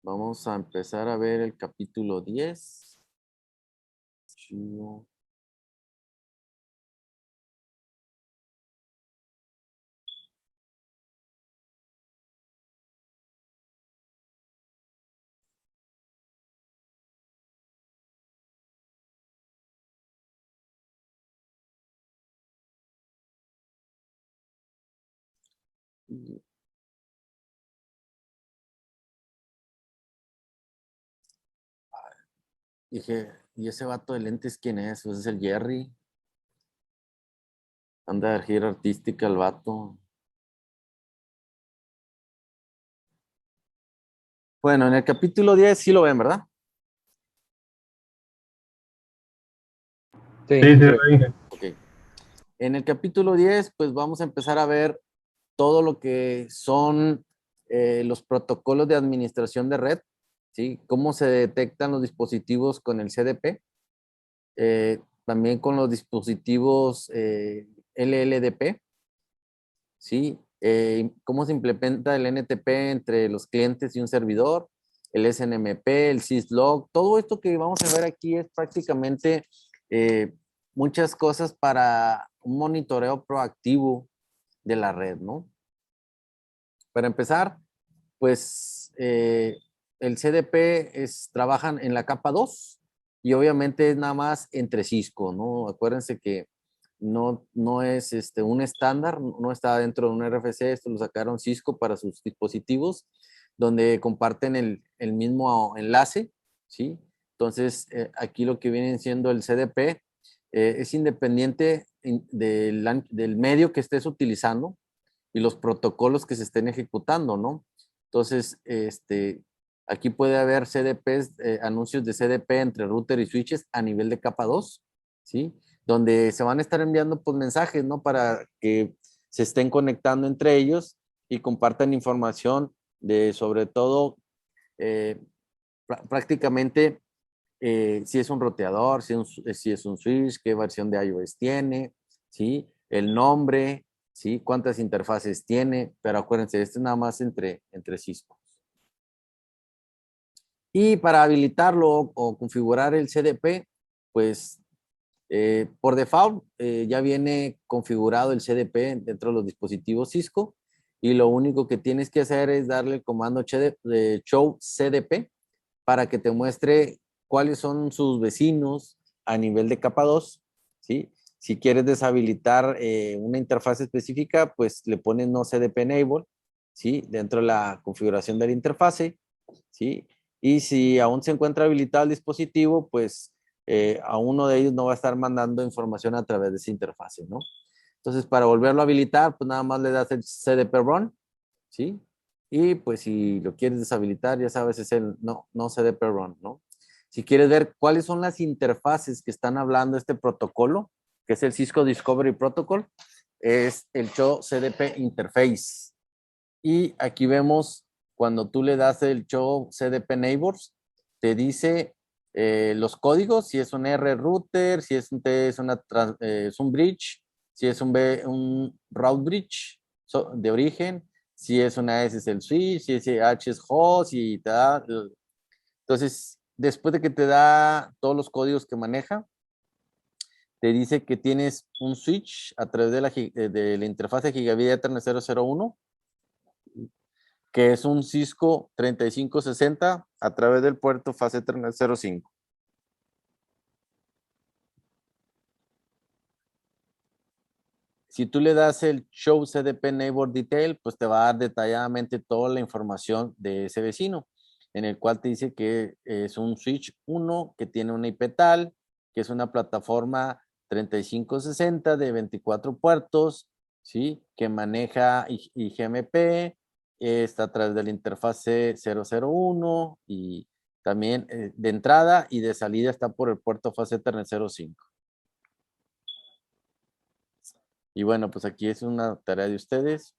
Vamos a empezar a ver el capítulo 10. Archivo. Dije, ¿y ese vato de lentes quién es? Pues es el Jerry. Anda de gira artística el vato. Bueno, en el capítulo 10 sí lo ven, ¿verdad? Sí, Sí, sí, sí. lo dije. Ok. En el capítulo 10, pues vamos a empezar a ver todo lo que son los protocolos de administración de red, ¿sí? Cómo se detectan los dispositivos con el CDP, también con los dispositivos LLDP, ¿sí? Cómo se implementa el NTP entre los clientes y un servidor, el SNMP, el syslog, todo esto que vamos a ver aquí es prácticamente eh, muchas cosas para un monitoreo proactivo de la red, ¿no? Para empezar, pues el CDP trabajan en la capa 2 y obviamente es nada más entre Cisco, ¿no? Acuérdense que no es un estándar, no está dentro de un RFC, esto lo sacaron Cisco para sus dispositivos, donde comparten el mismo enlace, ¿sí? Entonces, aquí lo que viene siendo el CDP es independiente del medio que estés utilizando y los protocolos que se estén ejecutando, ¿no? Entonces, aquí puede haber CDPs, anuncios de CDP entre router y switches a nivel de capa 2, ¿sí? Donde se van a estar enviando pues, mensajes, ¿no? Para que se estén conectando entre ellos y compartan información de sobre todo eh, prácticamente si es un roteador, si es un switch, qué versión de iOS tiene, ¿sí? El nombre, ¿sí? Cuántas interfaces tiene, pero acuérdense, esto es nada más entre Cisco. Y para habilitarlo o configurar el CDP, pues por default ya viene configurado el CDP dentro de los dispositivos Cisco y lo único que tienes que hacer es darle el comando show CDP para que te muestre cuáles son sus vecinos a nivel de capa 2, ¿sí? Si quieres deshabilitar una interfaz específica, pues le pones no CDP enable, ¿sí? Dentro de la configuración de la interfase, ¿sí? Y si aún se encuentra habilitado el dispositivo, pues a uno de ellos no va a estar mandando información a través de esa interfase, ¿no? Entonces, para volverlo a habilitar, pues nada más le das el CDP run, ¿sí? Y pues si lo quieres deshabilitar, ya sabes, es el no CDP run, ¿no? Si quieres ver cuáles son las interfaces que están hablando este protocolo, que es el Cisco Discovery Protocol, es el Show CDP Interface. Y aquí vemos cuando tú le das el Show CDP Neighbors, te dice los códigos, si es un R router, si es un T es un bridge, si es un route bridge de origen, si es una S es el switch, si es H es host y te da. Entonces, después de que te da todos los códigos que maneja, te dice que tienes un switch a través de la interfaz Gigabit Ethernet 001 que es un Cisco 3560 a través del puerto Fast Ethernet 05. Si tú le das el Show CDP Neighbor Detail, pues te va a dar detalladamente toda la información de ese vecino, en el cual te dice que es un switch 1 que tiene una IP tal, que es una plataforma 3560 de 24 puertos, ¿sí? Que maneja IGMP, está a través de la interfase 001 y también de entrada y de salida está por el puerto Fast Ethernet 05. Y bueno, pues aquí es una tarea de ustedes.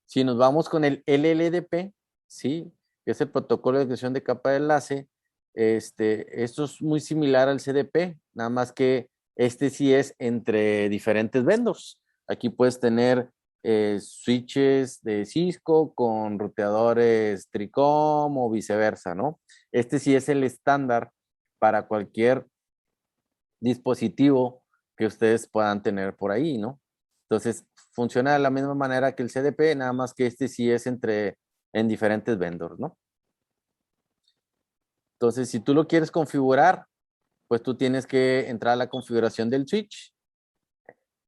Si nos vamos con el LLDP, ¿sí? Que es el protocolo de creación de capa de enlace, esto es muy similar al CDP, nada más que este sí es entre diferentes vendors. Aquí puedes tener switches de Cisco con ruteadores Tricom o viceversa, ¿no? Este sí es el estándar para cualquier dispositivo que ustedes puedan tener por ahí, ¿no? Entonces, funciona de la misma manera que el CDP, nada más que este sí es en diferentes vendors, ¿no? Entonces, si tú lo quieres configurar, pues tú tienes que entrar a la configuración del switch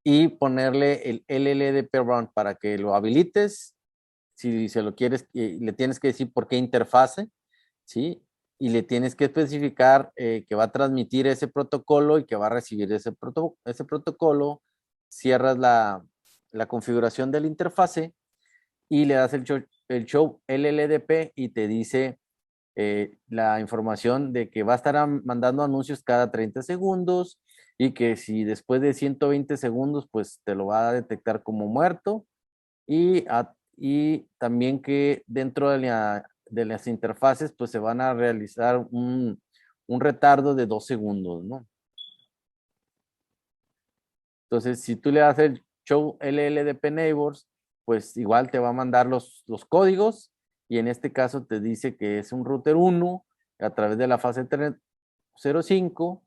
y ponerle el LLDP run para que lo habilites. Si se lo quieres, le tienes que decir por qué interfase, ¿sí? Y le tienes que especificar que va a transmitir ese protocolo y que va a recibir ese protocolo. Cierras la configuración de la interfase y le das el show LLDP y te dice la información de que va a estar mandando anuncios cada 30 segundos y que si después de 120 segundos, pues te lo va a detectar como muerto y también que dentro de las interfaces, pues se van a realizar un retardo de 2 segundos, ¿no? Entonces, si tú le das el show LLDP neighbors, pues igual te va a mandar los códigos y en este caso te dice que es un router 1 a través de la fase Ethernet 05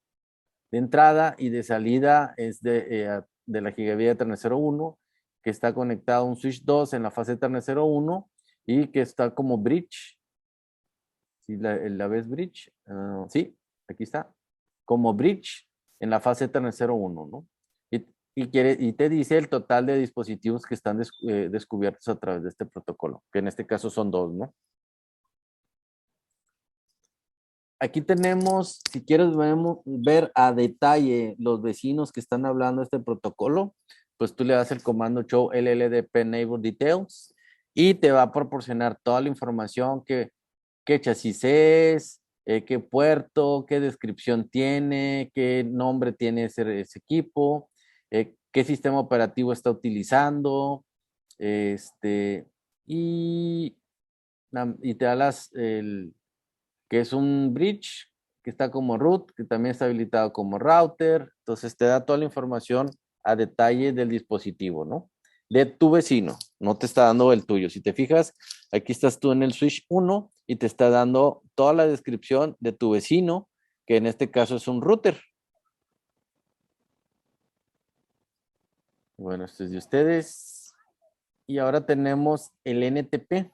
de entrada y de salida es de la gigabit Ethernet 01 que está conectado a un switch 2 en la fase Ethernet 01 y que está como bridge. ¿Sí la ves bridge? Sí, aquí está. Como bridge en la fase Ethernet 01, ¿no? Y te dice el total de dispositivos que están descubiertos a través de este protocolo, que en este caso son 2, ¿no? Aquí tenemos, si quieres ver a detalle los vecinos que están hablando de este protocolo, pues tú le das el comando show LLDP neighbor details y te va a proporcionar toda la información qué chasis es, qué puerto, qué descripción tiene, qué nombre tiene ese equipo, qué sistema operativo está utilizando, y, y te da que es un bridge, que está como root, que también está habilitado como router. Entonces te da toda la información a detalle del dispositivo, ¿no? De tu vecino, no te está dando el tuyo. Si te fijas, aquí estás tú en el switch 1 y te está dando toda la descripción de tu vecino, que en este caso es un router. Bueno, este es de ustedes. Y ahora tenemos el NTP.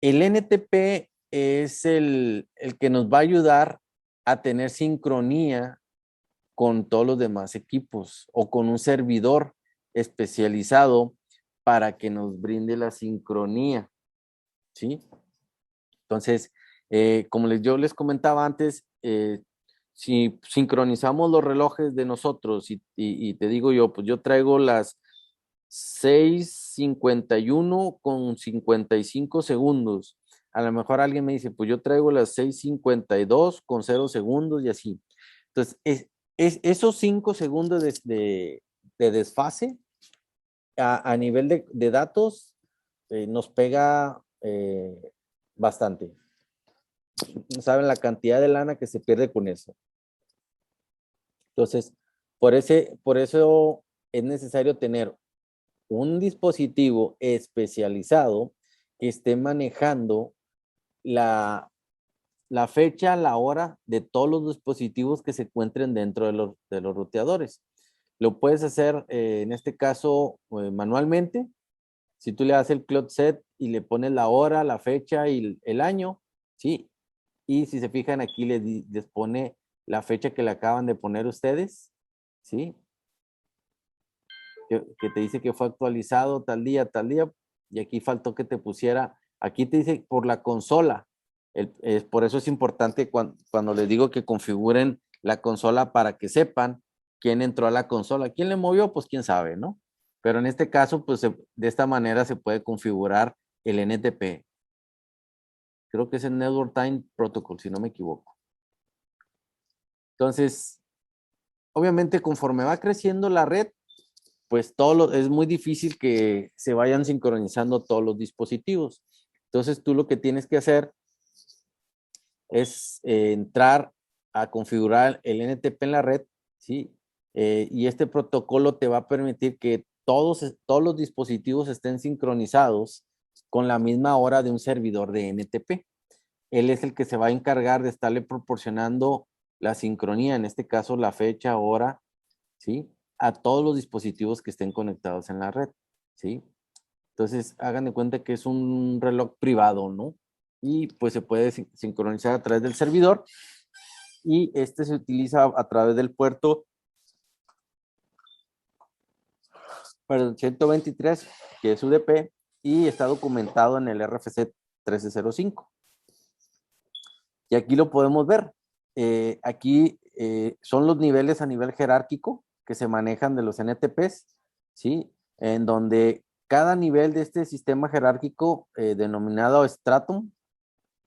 El NTP es el que nos va a ayudar a tener sincronía con todos los demás equipos o con un servidor especializado para que nos brinde la sincronía, ¿sí? Entonces, como yo les comentaba antes, si sincronizamos los relojes de nosotros y te digo yo, pues yo traigo las 6:51 con 55 segundos. A lo mejor alguien me dice, pues yo traigo las 6:52 con 0 segundos y así. Entonces, esos 5 segundos de desfase a nivel de datos nos pega bastante. No saben la cantidad de lana que se pierde con eso. Entonces, por eso es necesario tener un dispositivo especializado que esté manejando la fecha, la hora de todos los dispositivos que se encuentren dentro de los ruteadores. Lo puedes hacer en este caso manualmente. Si tú le das el clock set y le pones la hora, la fecha y el año, ¿sí? Y si se fijan aquí les pone la fecha que le acaban de poner ustedes, ¿sí? Que te dice que fue actualizado tal día, y aquí faltó que te pusiera, aquí te dice por la consola. Por eso es importante cuando les digo que configuren la consola para que sepan quién entró a la consola. ¿Quién le movió? Pues quién sabe, ¿no? Pero en este caso, pues de esta manera se puede configurar el NTP. Creo que es el Network Time Protocol, si no me equivoco. Entonces, obviamente conforme va creciendo la red, pues es muy difícil que se vayan sincronizando todos los dispositivos. Entonces tú lo que tienes que hacer es entrar a configurar el NTP en la red, ¿sí? Y este protocolo te va a permitir que todos los dispositivos estén sincronizados con la misma hora de un servidor de NTP. Él es el que se va a encargar de estarle proporcionando la sincronía, en este caso la fecha, hora, ¿sí? A todos los dispositivos que estén conectados en la red, ¿sí? Entonces, hagan de cuenta que es un reloj privado, ¿no? Y pues se puede sincronizar a través del servidor y este se utiliza a través del puerto, perdón, 123, que es UDP, y está documentado en el RFC 1305. Y aquí lo podemos ver. Aquí son los niveles a nivel jerárquico que se manejan de los NTPs, ¿sí? En donde cada nivel de este sistema jerárquico denominado stratum,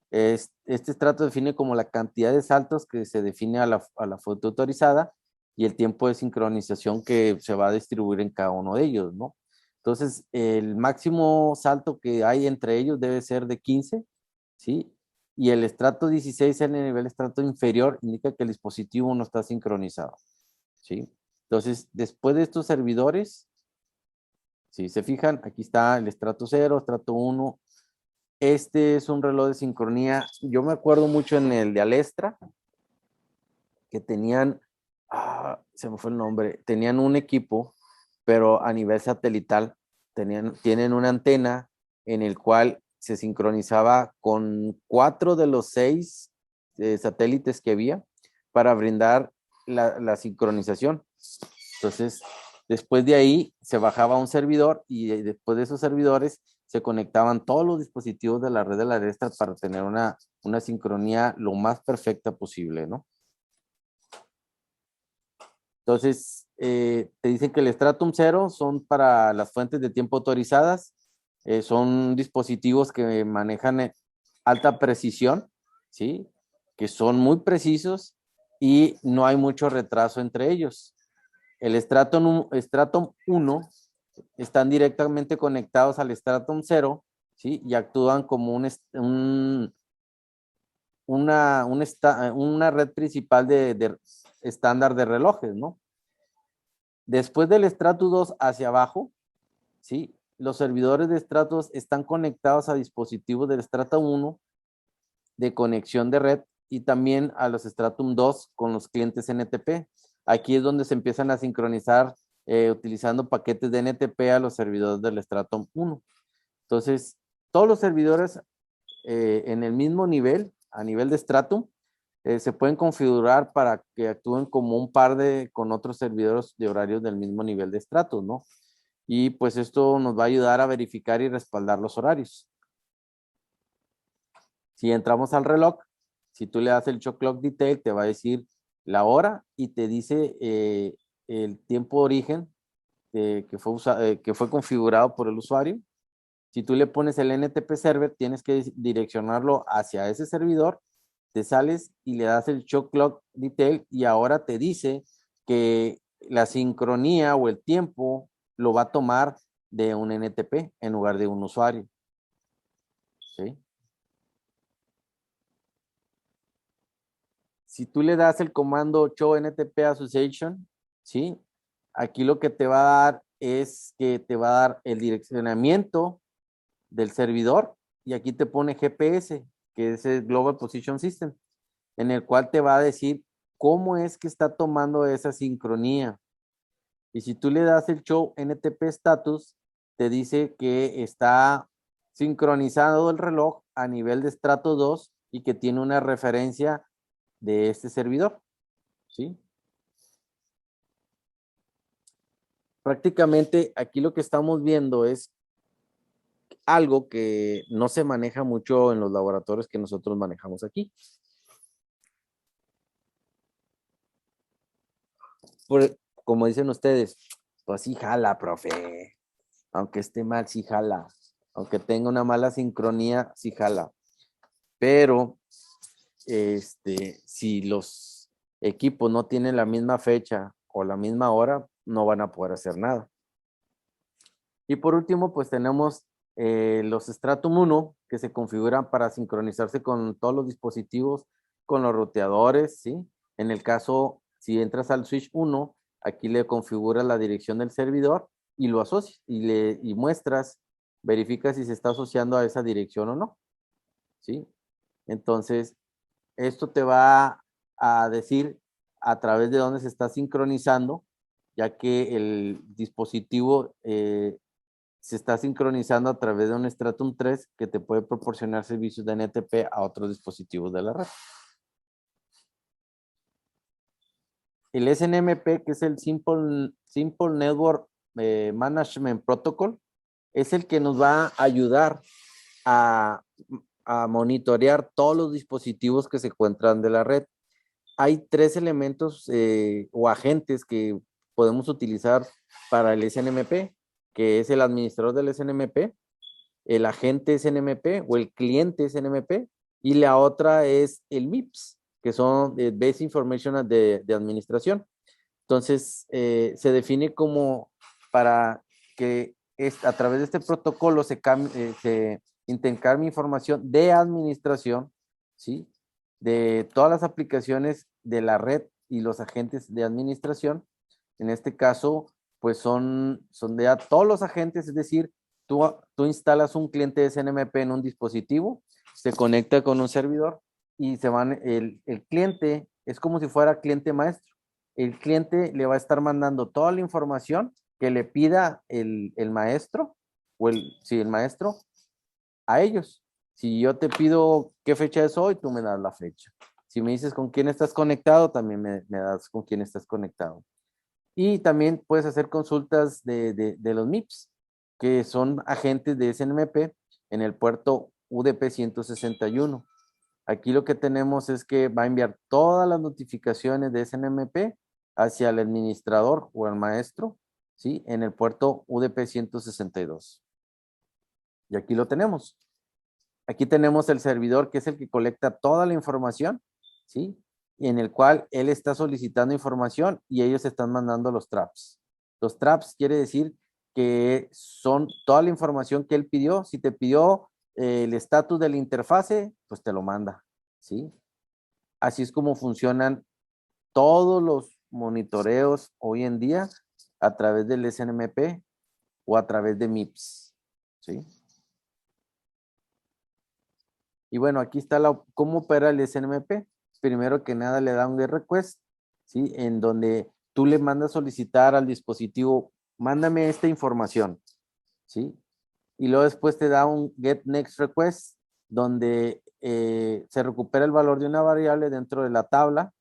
este estrato define como la cantidad de saltos que se define a la fuente autorizada y el tiempo de sincronización que se va a distribuir en cada uno de ellos, ¿no? Entonces, el máximo salto que hay entre ellos debe ser de 15, ¿sí? Y el estrato 16 en el nivel estrato inferior indica que el dispositivo no está sincronizado, ¿sí? Entonces, después de estos servidores, si se fijan, aquí está el estrato 0, estrato 1. Este es un reloj de sincronía. Yo me acuerdo mucho en el de Alestra, que tenían, se me fue el nombre, tenían un equipo, pero a nivel satelital, tienen una antena en el cual se sincronizaba con 4 de los 6 satélites que había para brindar la sincronización. Entonces, después de ahí se bajaba un servidor y después de esos servidores se conectaban todos los dispositivos de la red de la Alestra para tener una sincronía lo más perfecta posible, ¿no? Entonces, te dicen que el Stratum 0 son para las fuentes de tiempo autorizadas, son dispositivos que manejan alta precisión, ¿sí? Que son muy precisos y no hay mucho retraso entre ellos. El Stratum 1 están directamente conectados al Stratum 0, ¿sí? Y actúan como una red principal de estándar de relojes, ¿no? Después del Stratum 2 hacia abajo, ¿sí? Los servidores de Stratum están conectados a dispositivos del Stratum 1 de conexión de red y también a los Stratum 2 con los clientes NTP. Aquí es donde se empiezan a sincronizar utilizando paquetes de NTP a los servidores del Stratum 1. Entonces, todos los servidores en el mismo nivel, a nivel de Stratum, se pueden configurar para que actúen como un par con otros servidores de horarios del mismo nivel de Stratum, ¿no? Y pues esto nos va a ayudar a verificar y respaldar los horarios. Si entramos al reloj, si tú le das el Show Clock Detail, te va a decir la hora y te dice el tiempo de origen que fue configurado por el usuario. Si tú le pones el NTP Server, tienes que direccionarlo hacia ese servidor, te sales y le das el Show Clock Detail y ahora te dice que la sincronía o el tiempo lo va a tomar de un NTP en lugar de un usuario. ¿Sí? Si tú le das el comando show NTP association, ¿sí? Aquí lo que te va a dar es que te va a dar el direccionamiento del servidor y aquí te pone GPS, que es el Global Position System, en el cual te va a decir cómo es que está tomando esa sincronía. Y si tú le das el show NTP status, te dice que está sincronizado el reloj a nivel de estrato 2 y que tiene una referencia de este servidor, ¿sí? Prácticamente aquí lo que estamos viendo es algo que no se maneja mucho en los laboratorios que nosotros manejamos aquí. Como dicen ustedes, pues sí jala, profe. Aunque esté mal, sí jala. Aunque tenga una mala sincronía, sí jala. Pero, si los equipos no tienen la misma fecha o la misma hora, no van a poder hacer nada. Y por último, pues tenemos los Stratum 1 que se configuran para sincronizarse con todos los dispositivos, con los roteadores, ¿sí? En el caso, si entras al switch 1, aquí le configuras la dirección del servidor y lo asocias y muestras, verificas si se está asociando a esa dirección o no, ¿sí? Entonces, esto te va a decir a través de dónde se está sincronizando, ya que el dispositivo se está sincronizando a través de un Stratum 3 que te puede proporcionar servicios de NTP a otros dispositivos de la red. El SNMP, que es el Simple Network Management Protocol, es el que nos va a ayudar a, a monitorear todos los dispositivos que se encuentran de la red. Hay tres elementos o agentes que podemos utilizar para el SNMP, que es el administrador del SNMP, el agente SNMP o el cliente SNMP, y la otra es el MIPS, que son Base Information de Administración. Entonces, se define como para que a través de este protocolo se intercambie información de administración, ¿sí? De todas las aplicaciones de la red y los agentes de administración. En este caso, pues son de todos los agentes, es decir, tú instalas un cliente SNMP en un dispositivo, se conecta con un servidor y el cliente es como si fuera cliente maestro. El cliente le va a estar mandando toda la información que le pida el maestro el maestro a ellos. Si yo te pido qué fecha es hoy, tú me das la fecha. Si me dices con quién estás conectado, también me das con quién estás conectado. Y también puedes hacer consultas de los MIPS, que son agentes de SNMP en el puerto UDP 161. Aquí lo que tenemos es que va a enviar todas las notificaciones de SNMP hacia el administrador o el maestro, ¿sí? En el puerto UDP 162. Y aquí lo tenemos. Aquí tenemos el servidor que es el que colecta toda la información, ¿sí? Y en el cual él está solicitando información y ellos están mandando los traps. Los traps quiere decir que son toda la información que él pidió. Si te pidió el estatus de la interfase, pues te lo manda, ¿sí? Así es como funcionan todos los monitoreos hoy en día a través del SNMP o a través de MIPS, ¿sí? Y bueno, aquí está cómo opera el SNMP. Primero que nada le da un GET request, ¿sí? En donde tú le mandas solicitar al dispositivo, mándame esta información, ¿sí? Y luego después te da un get next request, donde se recupera el valor de una variable dentro de la tabla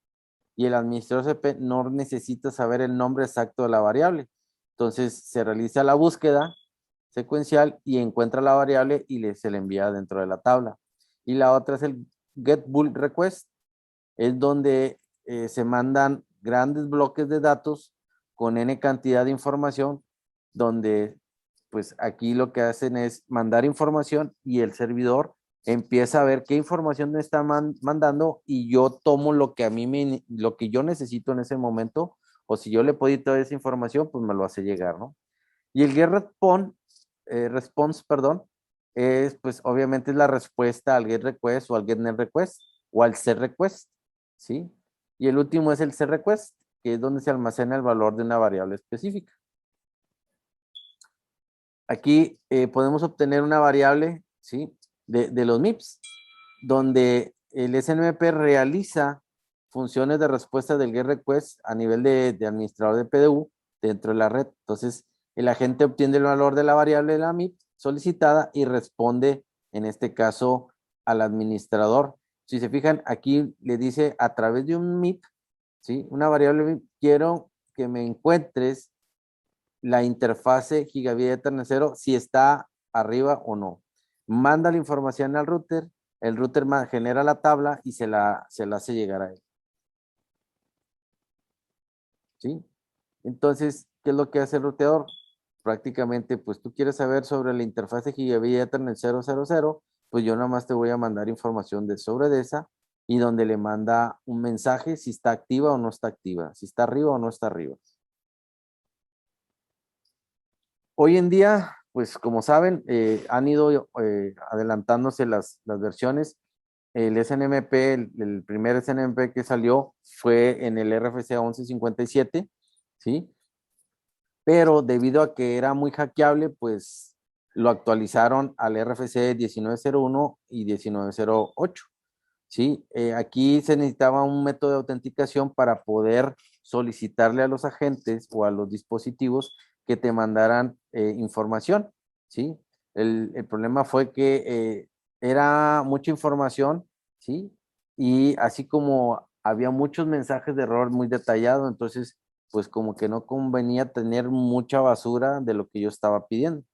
y el administrador CP no necesita saber el nombre exacto de la variable. Entonces se realiza la búsqueda secuencial y encuentra la variable y se le envía dentro de la tabla. Y la otra es el get bulk request, es donde se mandan grandes bloques de datos con n cantidad de información, donde pues aquí lo que hacen es mandar información y el servidor empieza a ver qué información me está mandando y yo tomo lo que lo que yo necesito en ese momento, o si yo le puedo ir toda esa información, pues me lo hace llegar, ¿no? Y el response, perdón, es pues obviamente es la respuesta al get request o al get net request o al set request, ¿sí? Y el último es el set request, que es donde se almacena el valor de una variable específica. Aquí podemos obtener una variable, ¿sí? De los MIPS, donde el SNMP realiza funciones de respuesta del GET request a nivel de administrador de PDU dentro de la red. Entonces, el agente obtiene el valor de la variable de la MIP solicitada y responde, en este caso, al administrador. Si se fijan, aquí le dice a través de un MIP, ¿sí? Una variable MIP, quiero que me encuentres la interfase gigabit Ethernet 0 si está arriba o no. Manda la información al router, el router genera la tabla y se la hace llegar a él. ¿Sí? Entonces, ¿qué es lo que hace el ruteador? Prácticamente, pues tú quieres saber sobre la interfase gigabit Ethernet 000, pues yo nada más te voy a mandar información sobre esa y donde le manda un mensaje si está activa o no está activa, si está arriba o no está arriba. Hoy en día, pues como saben, han ido adelantándose las versiones. El SNMP, el primer SNMP que salió fue en el RFC 1157, ¿sí? pero debido a que era muy hackeable, pues lo actualizaron al RFC 1901 y 1908. ¿Sí? Aquí se necesitaba un método de autenticación para poder solicitarle a los agentes o a los dispositivos que te mandaran información, ¿sí? El problema fue que era mucha información, ¿sí? Y así como había muchos mensajes de error muy detallados, entonces, pues como que no convenía tener mucha basura de lo que yo estaba pidiendo.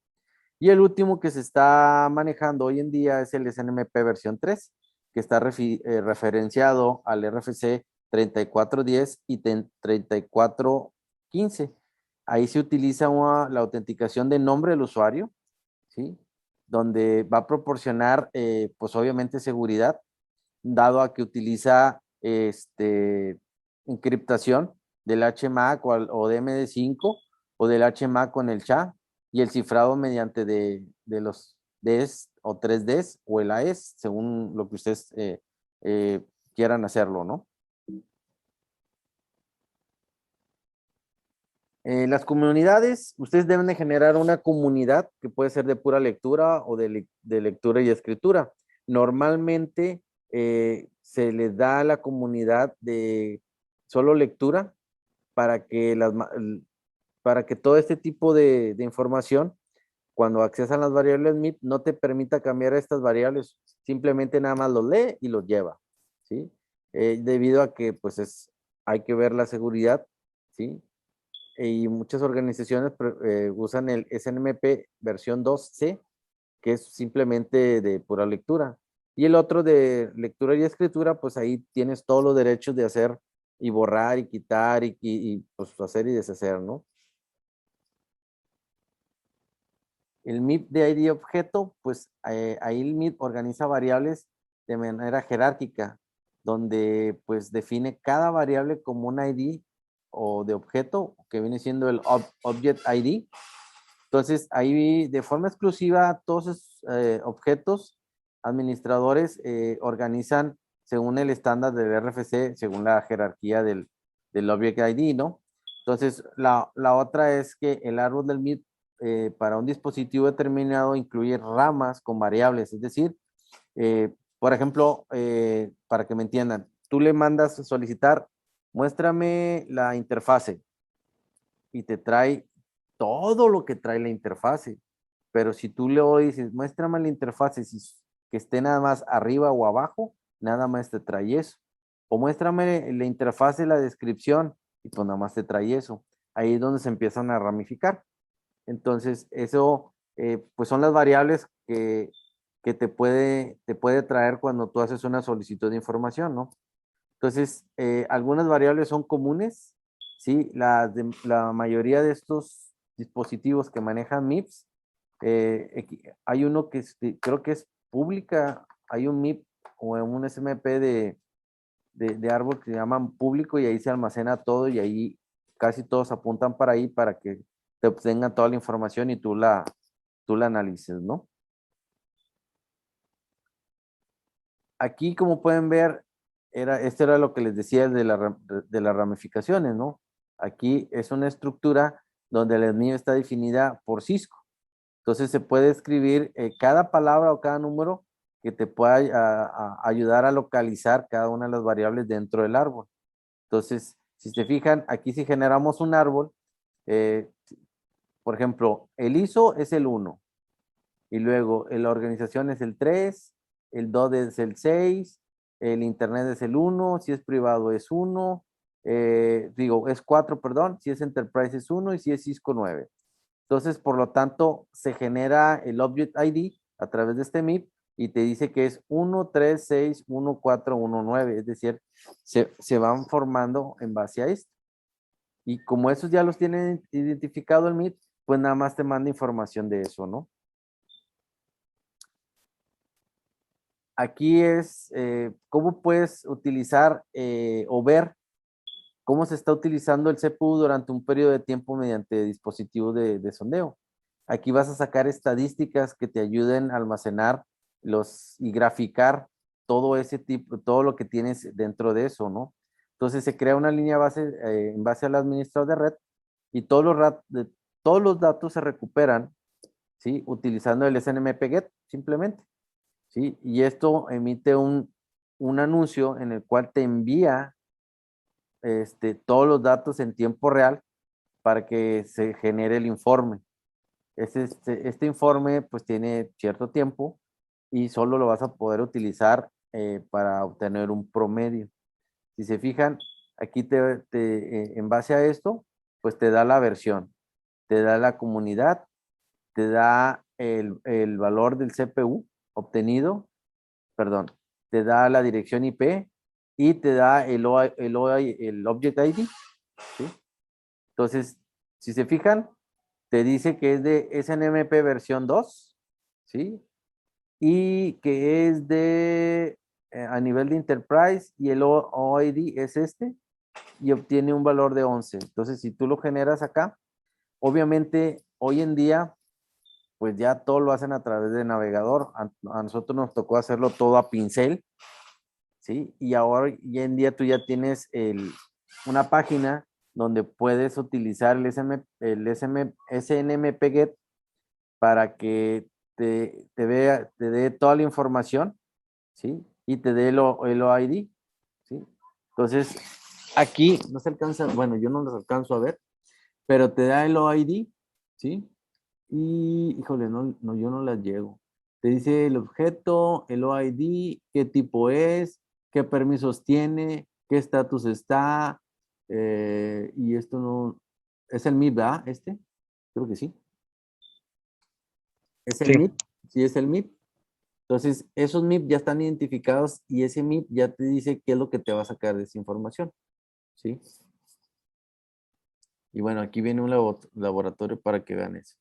Y el último que se está manejando hoy en día es el SNMP versión 3, que está referenciado al RFC 3410 y 3415. Ahí se utiliza la autenticación de nombre del usuario, ¿sí? Donde va a proporcionar, pues obviamente, seguridad, dado a que utiliza encriptación del HMAC o DMD5 o del HMAC con el SHA y el cifrado mediante de los Ds o 3Ds o el AES, según lo que ustedes eh, quieran hacerlo, ¿no? Las comunidades, ustedes deben de generar una comunidad que puede ser de pura lectura o de lectura y escritura. Normalmente se le da a la comunidad de solo lectura para que, para que todo este tipo de información, cuando accesan las variables MIP, no te permita cambiar estas variables, simplemente nada más los lee y los lleva, ¿sí? Debido a que pues hay que ver la seguridad, ¿sí? Y muchas organizaciones usan el SNMP versión 2C, que es simplemente de pura lectura. Y el otro de lectura y escritura, pues ahí tienes todos los derechos de hacer y borrar y quitar pues hacer y deshacer, ¿no? El MIP de ID objeto, pues ahí el MIP organiza variables de manera jerárquica, donde pues define cada variable como un ID o de objeto, que viene siendo el Object ID. Entonces, ahí de forma exclusiva, todos esos objetos administradores organizan según el estándar del RFC, según la jerarquía del Object ID, ¿no? Entonces, la otra es que el árbol del MIT para un dispositivo determinado incluye ramas con variables, es decir, por ejemplo, para que me entiendan, tú le mandas a solicitar, muéstrame la interfase y te trae todo lo que trae la interfase. Pero si tú le dices, muéstrame la interfase que esté nada más arriba o abajo, nada más te trae eso. O muéstrame la interfase, la descripción, y pues nada más te trae eso. Ahí es donde se empiezan a ramificar. Entonces, eso, pues son las variables que te puede traer cuando tú haces una solicitud de información, ¿no? Entonces, algunas variables son comunes, ¿sí? La mayoría de estos dispositivos que manejan MIPS, hay uno que creo que es pública, hay un MIP o un SMP de árbol que se llaman público y ahí se almacena todo y ahí casi todos apuntan para ahí para que te obtengan toda la información y tú la analices, ¿no? Aquí, como pueden ver, esto era lo que les decía de las ramificaciones, ¿no? Aquí es una estructura donde el enemigo está definida por Cisco. Entonces se puede escribir cada palabra o cada número que te pueda ayudar a localizar cada una de las variables dentro del árbol. Entonces, si se fijan, aquí si generamos un árbol, eh, por ejemplo, el ISO es el 1, y luego la organización es el 3, el DOD es el 6, el Internet es el 1, si es privado es 1, es 4, perdón, si es Enterprise es 1 y si es Cisco 9. Entonces, por lo tanto, se genera el Object ID a través de este MIP y te dice que es 1361419, es decir, se van formando en base a esto. Y como esos ya los tienen identificado el MIP, pues nada más te manda información de eso, ¿no? Aquí es cómo puedes utilizar o ver cómo se está utilizando el CPU durante un periodo de tiempo mediante dispositivos de sondeo. Aquí vas a sacar estadísticas que te ayuden a almacenar y graficar todo ese tipo, todo lo que tienes dentro de eso, ¿no? Entonces se crea una línea base en base al administrador de red y todos todos los datos se recuperan, ¿sí? Utilizando el SNMP GET, simplemente, ¿sí? Y esto emite un anuncio en el cual te envía todos los datos en tiempo real para que se genere el informe. Este informe pues tiene cierto tiempo y solo lo vas a poder utilizar para obtener un promedio. Si se fijan, aquí en base a esto, pues te da la versión, te da la comunidad, te da el valor del CPU obtenido, perdón, te da la dirección IP y te da el Object ID, ¿sí? Entonces, si se fijan, te dice que es de SNMP versión 2, ¿sí? Y que es a nivel de Enterprise y el OID es y obtiene un valor de 11. Entonces, si tú lo generas acá, obviamente hoy en día, pues ya todo lo hacen a través de navegador. A nosotros nos tocó hacerlo todo a pincel, ¿sí? Y ahora, y en día tú ya tienes una página donde puedes utilizar el SNMPGET para que te dé toda la información, ¿sí? Y te dé el OID, ¿sí? Entonces, aquí no se alcanza, bueno, yo no los alcanzo a ver, pero te da el OID, ¿sí? Y, híjole, no, yo no las llego. Te dice el objeto, el OID, qué tipo es, qué permisos tiene, qué estatus está, y esto no, es el MIP, ¿verdad? Creo que sí. Es el Sí, MIP, sí es el MIP. Entonces, esos MIP ya están identificados y ese MIP ya te dice qué es lo que te va a sacar de esa información, ¿sí? Y bueno, aquí viene un laboratorio para que vean eso.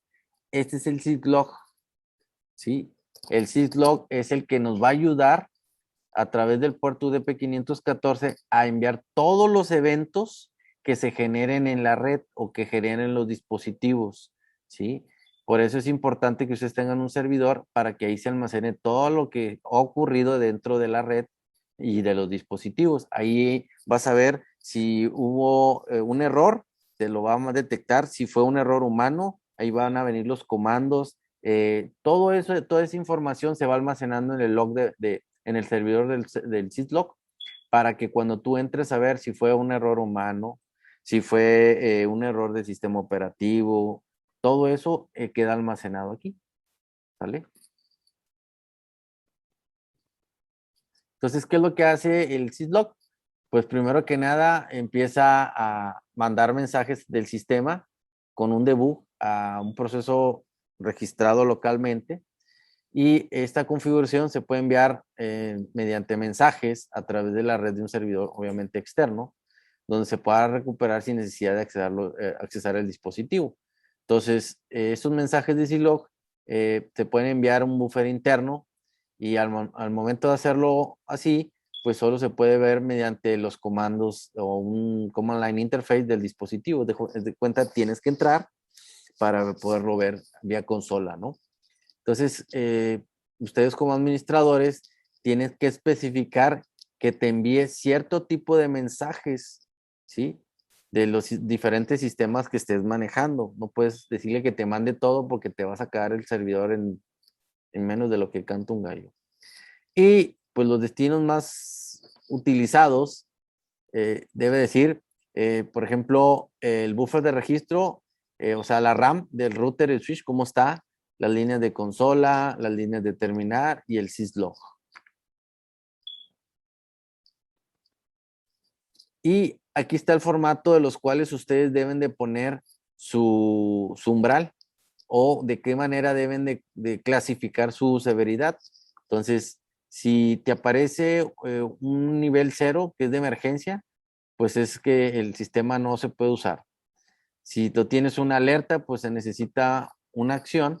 Este es el syslog, ¿sí? El syslog es el que nos va a ayudar a través del puerto UDP514 a enviar todos los eventos que se generen en la red o que generen los dispositivos, ¿sí? Por eso es importante que ustedes tengan un servidor para que ahí se almacene todo lo que ha ocurrido dentro de la red y de los dispositivos. Ahí vas a ver si hubo un error, te lo vamos a detectar. Si fue un error humano, ahí van a venir los comandos. Todo eso, toda esa información se va almacenando en el log en el servidor del syslog para que cuando tú entres a ver si fue un error humano, si fue un error de sistema operativo, todo eso queda almacenado aquí, ¿vale? Entonces, ¿qué es lo que hace el syslog? Pues primero que nada empieza a mandar mensajes del sistema con un debug a un proceso registrado localmente y esta configuración se puede enviar mediante mensajes a través de la red de un servidor, obviamente externo, donde se pueda recuperar sin necesidad de accesar el dispositivo. Entonces, estos mensajes de Zilog se pueden enviar a un buffer interno y al momento de hacerlo así, pues solo se puede ver mediante los comandos o un command line interface del dispositivo. De cuenta, tienes que entrar para poderlo ver vía consola, ¿no? Entonces, ustedes como administradores tienen que especificar que te envíe cierto tipo de mensajes, ¿sí? De los diferentes sistemas que estés manejando. No puedes decirle que te mande todo porque te va a sacar el servidor en menos de lo que canta un gallo. Y pues los destinos más utilizados, debe decir, por ejemplo, el buffer de registro, o sea, la RAM del router, el switch, cómo está, las líneas de consola, las líneas de terminar y el syslog. Y aquí está el formato de los cuales ustedes deben de poner su umbral o de qué manera deben de clasificar su severidad. Entonces, si te aparece un nivel 0 que es de emergencia, pues es que el sistema no se puede usar. Si tú tienes una alerta, pues se necesita una acción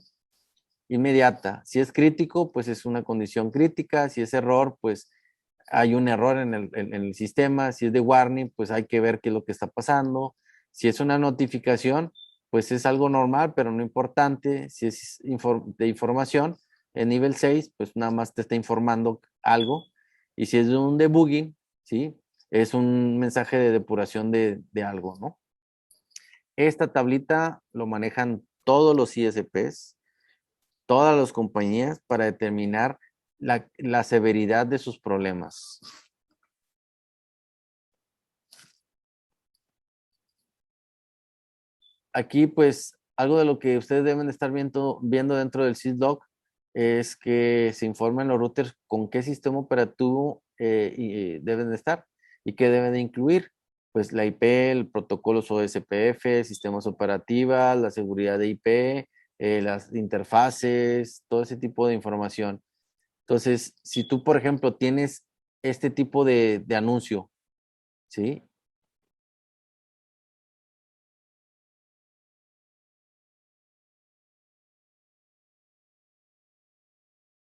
inmediata. Si es crítico, pues es una condición crítica. Si es error, pues hay un error en el sistema. Si es de warning, pues hay que ver qué es lo que está pasando. Si es una notificación, pues es algo normal, pero no importante. Si es de información, en nivel 6, pues nada más te está informando algo. Y si es de un debugging, ¿sí? Es un mensaje de depuración de algo, ¿no? Esta tablita lo manejan todos los ISPs, todas las compañías para determinar la severidad de sus problemas. Aquí, pues, algo de lo que ustedes deben estar viendo dentro del syslog es que se informen los routers con qué sistema operativo deben de estar y qué deben de incluir. Pues la IP, el protocolos OSPF, sistemas operativas, la seguridad de IP, las interfaces, todo ese tipo de información. Entonces, si tú, por ejemplo, tienes este tipo de anuncio, ¿sí?